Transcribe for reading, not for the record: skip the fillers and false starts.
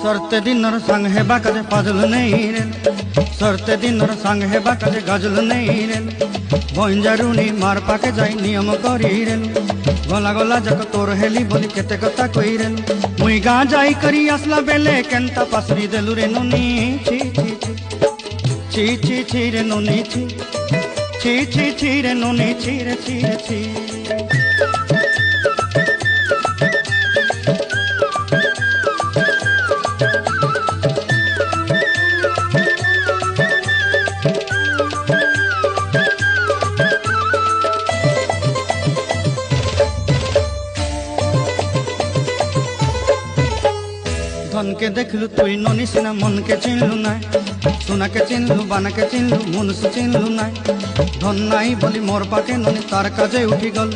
सरते दिनर संग हेबा काजे फाजल नहीं रे, सरते दिनर संग हेबा काजे गजल नहीं रे। बंजारुनी मार पाके जाई नियम करी रे, गला गला जक तोर हेली बोली केते कथा कई रे। मुई गा जाई करी असला बेले केंता पासरी देलु रे नुनी। छी छी छी छी छी छी रे नुनी छी, छी छी छी रे नुनी छी रे छी रे छी। धन के देखलु तुई ननी सिना मन के चिन्हलु नाय, सोना के चिन्हलु बाना के चिन्हलु मुनुष चिन्हलु नाय। धन नाई बोली मोर पाके ननी तार काजे उठी गल,